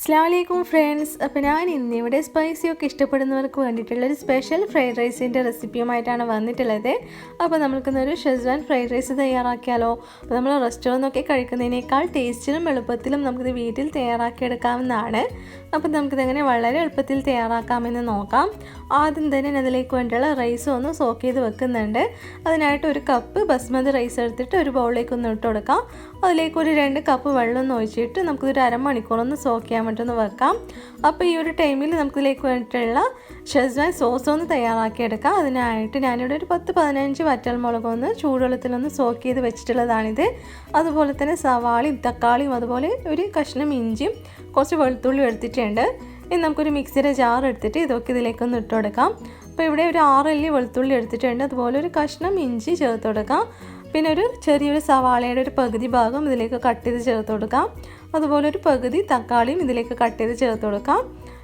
അസ്സലാമലൈക്കും ഫ്രണ്ട്സ്. അപ്പോൾ ഞാൻ ഇന്നിവിടെ സ്പൈസിയൊക്കെ ഇഷ്ടപ്പെടുന്നവർക്ക് വേണ്ടിയിട്ടുള്ളൊരു സ്പെഷ്യൽ ഫ്രൈഡ് റൈസിൻ്റെ റെസിപ്പിയുമായിട്ടാണ് വന്നിട്ടുള്ളത്. അപ്പോൾ നമുക്കിന്നൊരു ഷെസ്വാൻ ഫ്രൈഡ് റൈസ് തയ്യാറാക്കിയാലോ? അപ്പോൾ നമ്മൾ റെസ്റ്റോറൻറ്റൊക്കെ കഴിക്കുന്നതിനേക്കാൾ ടേസ്റ്റിലും എളുപ്പത്തിലും നമുക്കിത് വീട്ടിൽ തയ്യാറാക്കിയെടുക്കാവുന്നതാണ്. അപ്പോൾ നമുക്കിതെങ്ങനെ വളരെ എളുപ്പത്തിൽ തയ്യാറാക്കാമെന്ന് നോക്കാം. ആദ്യം തന്നെ അതിലേക്ക് വേണ്ടിയുള്ള റൈസ് ഒന്ന് സോക്ക് ചെയ്ത് വെക്കുന്നുണ്ട്. അതിനായിട്ട് ഒരു കപ്പ് ബസ്മതി റൈസ് എടുത്തിട്ട് ഒരു ബൗളിലേക്ക് ഒന്ന് ഇട്ട് കൊടുക്കാം. അതിലേക്ക് ഒരു 2 കപ്പ് വെള്ളം ഒന്ന് ഒഴിച്ചിട്ട് നമുക്കിതൊരു അരമണിക്കൂറൊന്ന് സോക്ക് ചെയ്യാൻ വേണ്ടിയിട്ടൊന്ന് വെക്കാം. അപ്പോൾ ഈ ഒരു ടൈമിൽ നമുക്കിതിലേക്ക് വേണ്ടിയിട്ടുള്ള ഷെസ്വാൻ സോസ് ഒന്ന് തയ്യാറാക്കിയെടുക്കാം. അതിനായിട്ട് ഞാനിവിടെ ഒരു 10-15 വറ്റൽമുളകൊന്ന് ചൂടുവെള്ളത്തിലൊന്ന് സോക്ക് ചെയ്ത് വെച്ചിട്ടുള്ളതാണിത്. അതുപോലെ തന്നെ സവാളയും തക്കാളിയും അതുപോലെ ഒരു കഷ്ണം ഇഞ്ചിയും കുറച്ച് വെളുത്തുള്ളി എടുത്തിട്ടുണ്ട്. ഇനി നമുക്കൊരു മിക്സിയുടെ ജാർ എടുത്തിട്ട് ഇതൊക്കെ ഇതിലേക്കൊന്ന് ഇട്ട് കൊടുക്കാം. അപ്പോൾ ഇവിടെ ഒരു 6 അല്ലി വെളുത്തുള്ളി എടുത്തിട്ടുണ്ട്. അതുപോലെ ഒരു കഷ്ണം ഇഞ്ചി ചേർത്ത് കൊടുക്കാം. പിന്നെ ഒരു ചെറിയൊരു സവാളയുടെ ഒരു പകുതി ഭാഗം ഇതിലേക്ക് കട്ട് ചെയ്ത് ചേർത്ത് കൊടുക്കാം. അതുപോലെ ഒരു പകുതി തക്കാളിയും ഇതിലേക്ക് കട്ട് ചെയ്ത് ചേർത്ത് കൊടുക്കാം.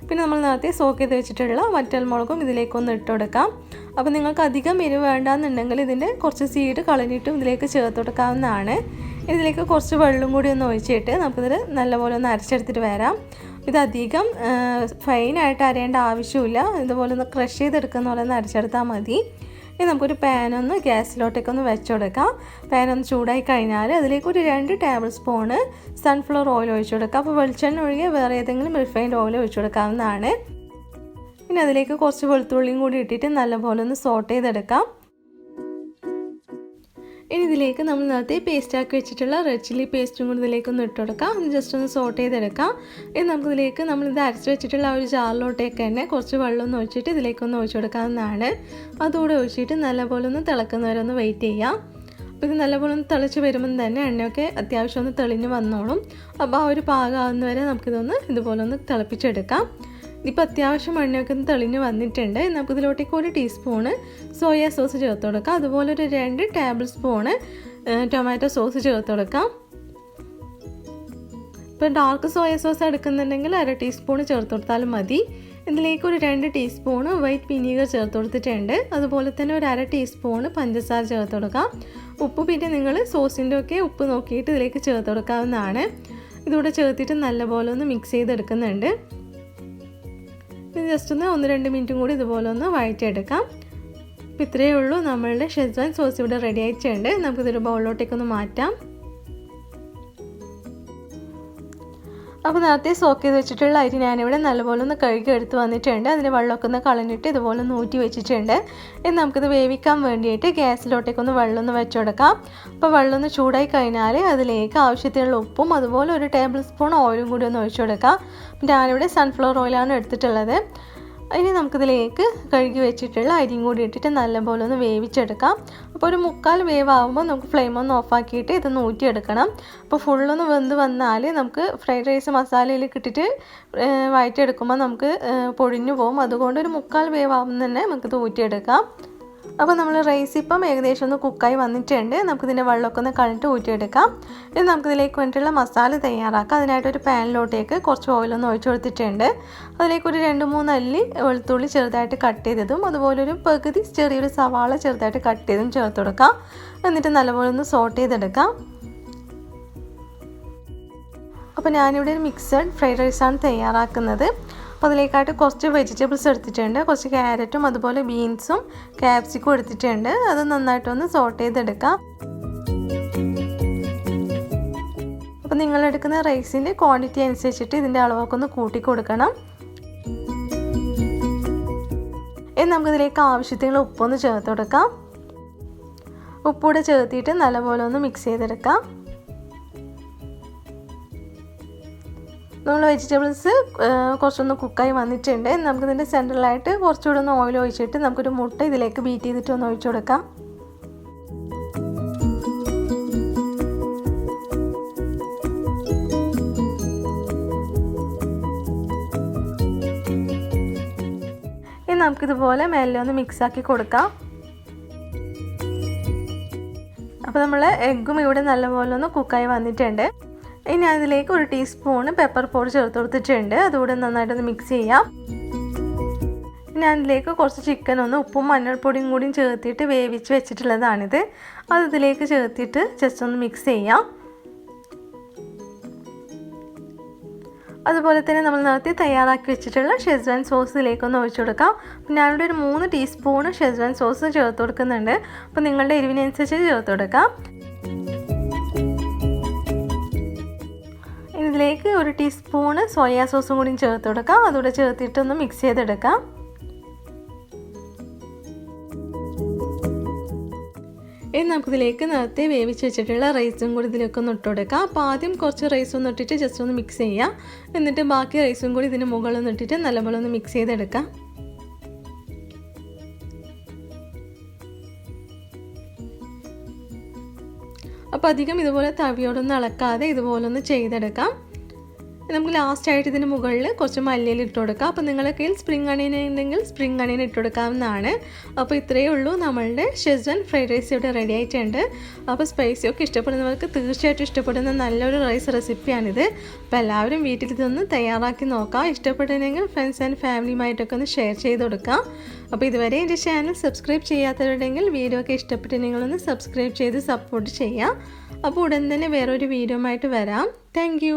പിന്നെ നമ്മൾ നേരത്തെ സോക്ക് ചെയ്ത് വെച്ചിട്ടുള്ള വറ്റൽമുളകും ഇതിലേക്കൊന്ന് ഇട്ട് കൊടുക്കാം. അപ്പോൾ നിങ്ങൾക്ക് അധികം എരിവ് വേണ്ടാന്നുണ്ടെങ്കിൽ ഇതിൻ്റെ കുറച്ച് സീഡ് കളഞ്ഞിട്ടും ഇതിലേക്ക് ചേർത്ത് കൊടുക്കാവുന്നതാണ്. ഇതിലേക്ക് കുറച്ച് വെള്ളം കൂടി ഒന്ന് ഒഴിച്ചിട്ട് നമുക്കിത് നല്ലപോലെ ഒന്ന് അരച്ചെടുത്തിട്ട് വരാം. ഇതധികം ഫൈനായിട്ട് അരയേണ്ട ആവശ്യമില്ല. ഇതുപോലെ ഒന്ന് ക്രഷ് ചെയ്തെടുക്കുന്ന പോലെ ഒന്ന് അരച്ചെടുത്താൽ മതി. ഇനി നമുക്കൊരു പാനൊന്ന് ഗ്യാസിലോട്ടേക്കൊന്ന് വെച്ചുകൊടുക്കാം. പാനൊന്ന് ചൂടായി കഴിഞ്ഞാൽ അതിലേക്ക് ഒരു 2 ടേബിൾ സ്പൂണ് സൺഫ്ലവർ ഓയിൽ ഒഴിച്ചു കൊടുക്കാം. അപ്പോൾ വെളിച്ചെണ്ണ ഒഴികെ വേറെ ഏതെങ്കിലും റിഫൈൻഡ് ഓയിൽ ഒഴിച്ചു കൊടുക്കാവുന്നതാണ്. പിന്നെ അതിലേക്ക് കുറച്ച് വെളുത്തുള്ളിയും കൂടി ഇട്ടിട്ട് നല്ലപോലെ ഒന്ന് സോട്ട് ചെയ്തെടുക്കാം. ഇനി ഇതിലേക്ക് നമ്മൾ നേരത്തെ പേസ്റ്റാക്കി വെച്ചിട്ടുള്ള റെഡ് ചില്ലി പേസ്റ്റും കൂടി ഇതിലേക്കൊന്ന് ഇട്ട് കൊടുക്കാം. ജസ്റ്റ് ഒന്ന് സോട്ട് ചെയ്തെടുക്കാം. ഇനി നമുക്കിതിലേക്ക് നമ്മളിത് അരച്ച് വെച്ചിട്ടുള്ള ഒരു ജാറിലോട്ടേക്ക് തന്നെ കുറച്ച് വെള്ളം ഒന്ന് ഒഴിച്ചിട്ട് ഇതിലേക്കൊന്ന് ഒഴിച്ചു കൊടുക്കാവുന്നതാണ്. അതുകൂടെ ഒഴിച്ചിട്ട് നല്ലപോലെ ഒന്ന് തിളക്കുന്നവരെ ഒന്ന് വെയിറ്റ് ചെയ്യാം. അപ്പോൾ ഇത് നല്ലപോലെ ഒന്ന് തിളച്ച് വരുമ്പം തന്നെ എണ്ണയൊക്കെ അത്യാവശ്യം ഒന്ന് തെളിഞ്ഞ് വന്നോളും. അപ്പോൾ ആ ഒരു പാകമാകുന്നവരെ നമുക്കിതൊന്ന് ഇതുപോലെ ഒന്ന് തിളപ്പിച്ചെടുക്കാം. ഇപ്പോൾ അത്യാവശ്യം എണ്ണയൊക്കെ ഒന്ന് തെളിഞ്ഞ് വന്നിട്ടുണ്ട്. നമുക്കിതിലോട്ടേക്ക് 1 ടീസ്പൂണ് സോയാ സോസ് ചേർത്ത് കൊടുക്കാം. അതുപോലെ ഒരു 2 ടേബിൾ സ്പൂണ് ടൊമാറ്റോ സോസ് ചേർത്ത് കൊടുക്കാം. ഇപ്പോൾ ഡാർക്ക് സോയാ സോസ് എടുക്കുന്നുണ്ടെങ്കിൽ 1/2 ടീസ്പൂണ് ചേർത്ത് കൊടുത്താലും മതി. ഇതിലേക്ക് ഒരു 2 ടീസ്പൂണ് വൈറ്റ് വിനീഗർ ചേർത്ത് കൊടുത്തിട്ടുണ്ട്. അതുപോലെ തന്നെ ഒരു 1/2 ടീസ്പൂണ് പഞ്ചസാര ചേർത്ത് കൊടുക്കാം. ഉപ്പ് പിന്നെ നിങ്ങൾ സോസിൻ്റെ ഒക്കെ ഉപ്പ് നോക്കിയിട്ട് ഇതിലേക്ക് ചേർത്ത് കൊടുക്കാവുന്നതാണ്. ഇതുകൂടെ ചേർത്തിട്ട് നല്ലപോലെ ഒന്ന് മിക്സ് ചെയ്തെടുക്കുന്നുണ്ട്. ജസ്റ്റ് ഒന്ന് 1-2 മിനിറ്റും കൂടി ഇതുപോലെ ഒന്ന് വഴറ്റിയെടുക്കാം. അപ്പോൾ ഇത്രയേ ഉള്ളൂ. നമ്മളുടെ ഷെസ്വാൻ സോസ് ഇവിടെ റെഡി ആയിട്ടുണ്ട്. നമുക്കിതൊരു ബൗളിലോട്ടേക്കൊന്ന് മാറ്റാം. അപ്പോൾ നേരത്തെ സോക്ക് ചെയ്ത് വെച്ചിട്ടുള്ള അരി ഞാനിവിടെ നല്ലപോലെ ഒന്ന് കഴുകി എടുത്ത് വന്നിട്ടുണ്ട്. അതിൻ്റെ വെള്ളമൊക്കെ ഒന്ന് കളഞ്ഞിട്ട് ഇതുപോലെ ഒന്ന് ഊറ്റി വെച്ചിട്ടുണ്ട്. ഇനി നമുക്കിത് വേവിക്കാൻ വേണ്ടിയിട്ട് ഗ്യാസിലോട്ടേക്കൊന്ന് വെള്ളം ഒന്ന് വെച്ച് കൊടുക്കാം. അപ്പോൾ വെള്ളം ഒന്ന് ചൂടായി കഴിഞ്ഞാൽ അതിലേക്ക് ആവശ്യത്തിനുള്ള ഉപ്പും അതുപോലെ ഒരു ടേബിൾ സ്പൂൺ ഓയിലും കൂടി ഒന്ന് ഒഴിച്ചു കൊടുക്കാം. ഞാനിവിടെ സൺഫ്ലവർ ഓയിലാണ് എടുത്തിട്ടുള്ളത്. ഇനി നമുക്കിതിലേക്ക് കഴുകി വെച്ചിട്ടുള്ള അരിയും കൂടി ഇട്ടിട്ട് നല്ലപോലെ ഒന്ന് വേവിച്ചെടുക്കാം. അപ്പോൾ ഒരു 1/4 വേവാകുമ്പോൾ നമുക്ക് ഫ്ലെയിം ഒന്ന് ഓഫാക്കിയിട്ട് ഇതൊന്ന് ഊറ്റിയെടുക്കണം. അപ്പോൾ ഫുള്ളൊന്ന് വെന്ത് വന്നാൽ നമുക്ക് ഫ്രൈഡ് റൈസ് മസാലയിലേക്ക് ഇട്ടിട്ട് വഴറ്റിയെടുക്കുമ്പോൾ നമുക്ക് പൊടിഞ്ഞു പോകും. അതുകൊണ്ട് ഒരു 1/4 വേവാകുമ്പോൾ തന്നെ നമുക്കിത് ഊറ്റിയെടുക്കാം. അപ്പോൾ നമ്മൾ റൈസ് ഇപ്പം ഏകദേശം ഒന്ന് കുക്കായി വന്നിട്ടുണ്ട്. നമുക്കിതിൻ്റെ വെള്ളമൊക്കെ ഒന്ന് കളഞ്ഞിട്ട് ഊറ്റിയെടുക്കാം. ഇനി നമുക്കിതിലേക്ക് വേണ്ടിയിട്ടുള്ള മസാല തയ്യാറാക്കാം. അതിനായിട്ടൊരു പാനിലോട്ടേക്ക് കുറച്ച് ഓയിലൊന്ന് ഒഴിച്ചു കൊടുത്തിട്ടുണ്ട്. അതിലേക്ക് ഒരു 2-3 അല്ലി വെളുത്തുള്ളി ചെറുതായിട്ട് കട്ട് ചെയ്തതും അതുപോലെ ഒരു പകുതി ചെറിയൊരു സവാള ചെറുതായിട്ട് കട്ട് ചെയ്തും ചേർത്ത് കൊടുക്കാം. എന്നിട്ട് നല്ലപോലെ ഒന്ന് സോട്ട് ചെയ്തെടുക്കാം. അപ്പോൾ ഞാനിവിടെ ഒരു മിക്സഡ് ഫ്രൈഡ് റൈസാണ് തയ്യാറാക്കുന്നത്. അപ്പോൾ അതിലേക്കായിട്ട് കുറച്ച് വെജിറ്റബിൾസ് എടുത്തിട്ടുണ്ട്. കുറച്ച് ക്യാരറ്റും അതുപോലെ ബീൻസും ക്യാപ്സിക്കും എടുത്തിട്ടുണ്ട്. അത് നന്നായിട്ടൊന്ന് സോട്ട് ചെയ്തെടുക്കാം. അപ്പോൾ നിങ്ങളെടുക്കുന്ന റൈസിൻ്റെ ക്വാണ്ടിറ്റി അനുസരിച്ചിട്ട് ഇതിൻ്റെ അളവൊക്കെ ഒന്ന് കൂട്ടി കൊടുക്കണം. ഇനി നമുക്കിതിലേക്ക് ആവശ്യത്തിനുള്ള ഉപ്പൊന്ന് ചേർത്ത് കൊടുക്കാം. ഉപ്പൂടെ ചേർത്തിട്ട് നല്ലപോലെ ഒന്ന് മിക്സ് ചെയ്തെടുക്കാം. നമ്മൾ വെജിറ്റബിൾസ് കുറച്ചൊന്ന് കുക്കായി വന്നിട്ടുണ്ട്. നമുക്കിതിൻ്റെ സെൻറ്ററിലായിട്ട് കുറച്ചുകൂടെ ഒന്ന് ഓയിൽ ഒഴിച്ചിട്ട് നമുക്കൊരു മുട്ട ഇതിലേക്ക് ബീറ്റ് ചെയ്തിട്ട് ഒന്ന് ഒഴിച്ചു കൊടുക്കാം. ഇനി നമുക്കിതുപോലെ മെല്ലെ ഒന്ന് മിക്സാക്കി കൊടുക്കാം. അപ്പോൾ നമ്മൾ എഗ്ഗും ഇവിടെ നല്ലപോലെ ഒന്ന് കുക്കായി വന്നിട്ടുണ്ട്. ഇനി അതിലേക്ക് 1 ടീസ്പൂണ് പെപ്പർ പൗഡർ ചേർത്ത് കൊടുത്തിട്ടുണ്ട്. അതുകൂടെ നന്നായിട്ടൊന്ന് മിക്സ് ചെയ്യാം. ഞാൻ അതിലേക്ക് കുറച്ച് ചിക്കൻ ഒന്ന് ഉപ്പും മഞ്ഞൾപ്പൊടിയും കൂടിയും ചേർത്തിട്ട് വേവിച്ച് വെച്ചിട്ടുള്ളതാണിത്. അത് ഇതിലേക്ക് ചേർത്തിട്ട് ജസ്റ്റ് ഒന്ന് മിക്സ് ചെയ്യാം. അതുപോലെ തന്നെ നമ്മൾ നേരത്തെ തയ്യാറാക്കി വെച്ചിട്ടുള്ള ഷെസ്വാൻ സോസിലേക്കൊന്ന് ഒഴിച്ചു കൊടുക്കാം. അപ്പോൾ ഞാനിവിടെ ഒരു 3 ടീസ്പൂൺ ഷെസ്വാൻ സോസ് ചേർത്ത് കൊടുക്കുന്നുണ്ട്. അപ്പോൾ നിങ്ങളുടെ എരിവിനനുസരിച്ച് ചേർത്ത് കൊടുക്കാം. ഇതിലേക്ക് 1 ടീസ്പൂൺ സോയാ സോസും കൂടി ചേർത്ത് കൊടുക്കാം. അതുകൂടെ ചേർത്തിട്ടൊന്ന് മിക്സ് ചെയ്തെടുക്കാം. ഇനി നമുക്കിതിലേക്ക് നേരത്തെ വേവിച്ച് വെച്ചിട്ടുള്ള റൈസും കൂടി ഇതിലേക്ക് ഒന്ന് ഇട്ട് കൊടുക്കാം. അപ്പോൾ ആദ്യം കുറച്ച് റൈസ് ഒന്ന് ഇട്ടിട്ട് ജസ്റ്റ് ഒന്ന് മിക്സ് ചെയ്യാം. എന്നിട്ട് ബാക്കി റൈസും കൂടി ഇതിന് മുകളിൽ ഒന്ന് ഇട്ടിട്ട് നല്ലപോലെ ഒന്ന് മിക്സ് ചെയ്തെടുക്കാം. അപ്പോൾ അധികം ഇതുപോലെ തവിയോടൊന്നും ഇളക്കാതെ ഇതുപോലെ ഒന്ന് ചെയ്തെടുക്കാം. നമുക്ക് ലാസ്റ്റായിട്ട് ഇതിന് മുകളിൽ കുറച്ച് മല്ലിയില ഇട്ട് കൊടുക്കാം. അപ്പോൾ നിങ്ങളുടെ കയ്യിൽ സ്പ്രിംഗ് അണിയൻ ഉണ്ടെങ്കിൽ സ്പ്രിംഗ് അണിയൻ ഇട്ട് കൊടുക്കാവുന്നതാണ്. അപ്പോൾ ഇത്രയേ ഉള്ളൂ, നമ്മളുടെ ഷെസ്വാൻ ഫ്രൈഡ് റൈസ് ഇവിടെ റെഡി ആയിട്ടുണ്ട്. അപ്പോൾ സ്പൈസിയൊക്കെ ഇഷ്ടപ്പെടുന്നവർക്ക് തീർച്ചയായിട്ടും ഇഷ്ടപ്പെടുന്ന നല്ലൊരു റൈസ് റെസിപ്പിയാണിത്. അപ്പോൾ എല്ലാവരും വീട്ടിൽ ഇതൊന്ന് തയ്യാറാക്കി നോക്കാം. ഇഷ്ടപ്പെടുന്നെങ്കിൽ ഫ്രണ്ട്സ് ആൻഡ് ഫാമിലിയുമായിട്ടൊക്കെ ഒന്ന് ഷെയർ ചെയ്ത് കൊടുക്കാം. അപ്പോൾ ഇതുവരെ എൻ്റെ ചാനൽ സബ്സ്ക്രൈബ് ചെയ്യാത്തവരുണ്ടെങ്കിൽ വീഡിയോ ഒക്കെ ഇഷ്ടപ്പെട്ട് നിങ്ങളൊന്ന് സബ്സ്ക്രൈബ് ചെയ്ത് സപ്പോർട്ട് ചെയ്യാം. അപ്പോൾ ഉടൻ തന്നെ വേറൊരു വീഡിയോ ആയിട്ട് വരാം. താങ്ക്